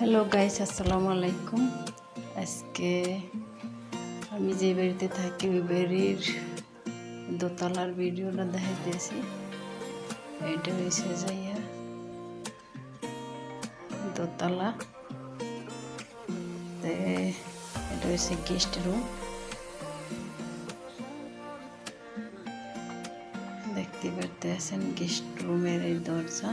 Hello guys, আসসালামু আলাইকুম। আজকে আমি যে বাড়িতে থাকি ওই বাড়ির দোতলার ভিডিওটা দেখাইতেছি। এটা হয়েছে যাইয়া দোতলা, এটা হয়েছে গেস্ট রুম। দেখতে পারতেছেন গেস্ট রুমের এই দরজা।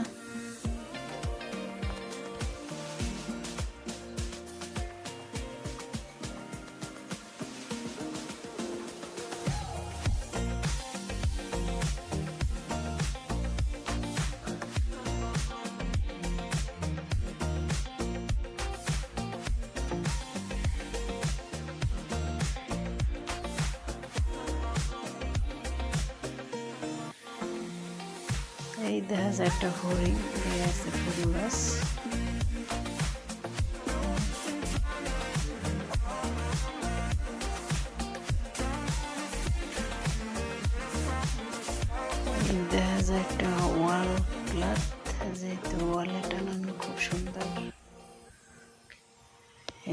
এই দেখা যায় একটা হরিণ আছে, ফুল গাছ। দেখা যায় একটা ওয়াল ক্লথ, যেহেতু ওয়ালে টানানো খুব সুন্দর।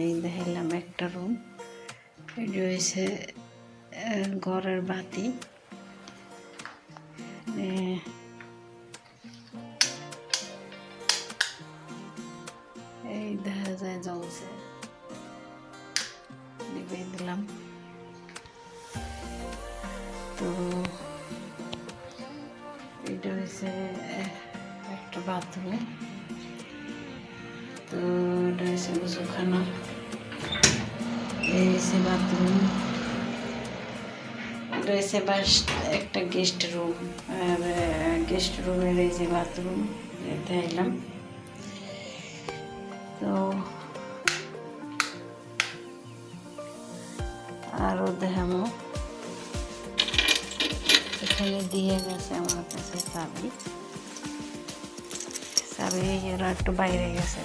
এই দেখাইলাম একটা রুম। এটা হয়েছে ঘরের বাতি। এই দেখা যায় জ্বলছে, নিভিয়ে দিলাম। তো এটা হয়েছে একটা বাথরুম। তো এটা হয়েছে গোসলখানা। এই হয়েছে বাথরুম। এটা হয়েছে একটা গেস্ট রুম। আর গেস্ট রুমের এই যে বাথরুম এটা এলাম। তো আরও দেখামো, এখানে দিয়ে গেছে আমার কাছে চাবি। এরা একটু বাইরে গেছে,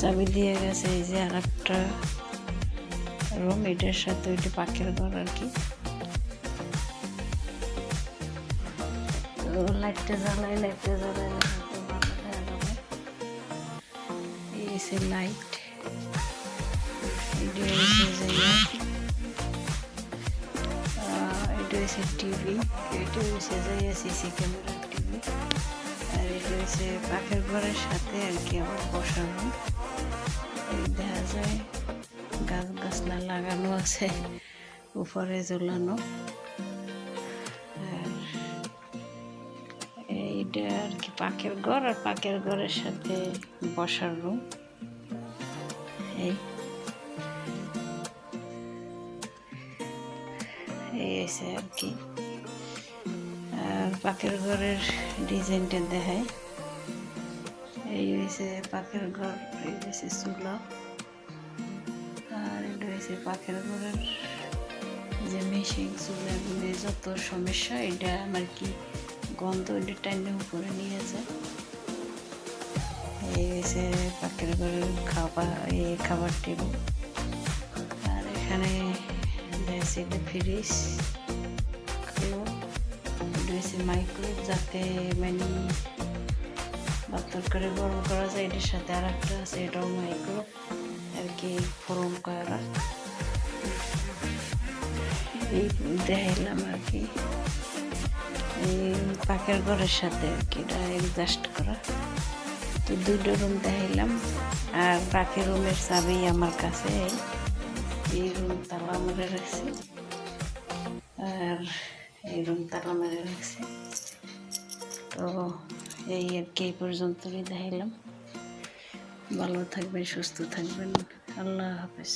চাবি দিয়ে গেছে। এই যে আর একটা রুম, এটার সাথে ওইটা পাখির ঘর আর কি। তো লাইটটা জ্বালাই ভালো দেখা যাবে। এই যে লাইট, এটা হয়েছে টিভি, এটা হয়েছে যাইয়া সিসি ক্যামেরার টিভি। আর এটা হয়েছে পাখির ঘরের সাথে আর কি আমার বসানো। এই দেখা যায় গাছলা লাগানো আছে, উপরে ঝুলানো। আর এইটা আর কি পাখির ঘর, আর পাখির ঘরের সাথে বসার রুম। এই এসে আর কি। আর পাখির ঘরের ডিজাইনটা দেখায়। এই হয়েছে পাখির ঘর, এই হয়েছে চুলা। আর এটা হয়েছে পাখির ঘরের যে মেশিন, চুলাগুলি যত সমস্যা, এটা আমার কি গন্ধ, এটা টাইনে উপরে নিয়ে যায়। এই হয়েছে পাখির ঘরের খাবার টেবিল। আর এখানে দেখছি ফ্রিজ, মাইক্রোওয়েভ, যাতে মানে ভাত তরকারি গরম করা যায়। এটার সাথে আর একটা আছে, এটাও মাইক্রোওয়েভ আর কি, ফোরন করা। এই দেখাইলাম আর কি, এই পাখির ঘরের সাথে আর কি এটা অ্যাডজাস্ট করা। তো দুটো রুম দেখাইলাম। আর পাখির রুমের চাবি আমার কাছে। এই রুম তালা মেরে রাখছি, আর এই রুম তালা মেরে রাখছি। তো এই আর কি এই পর্যন্তই দেখাইলাম। ভালো থাকবেন, সুস্থ থাকবেন। আল্লাহ হাফেজ।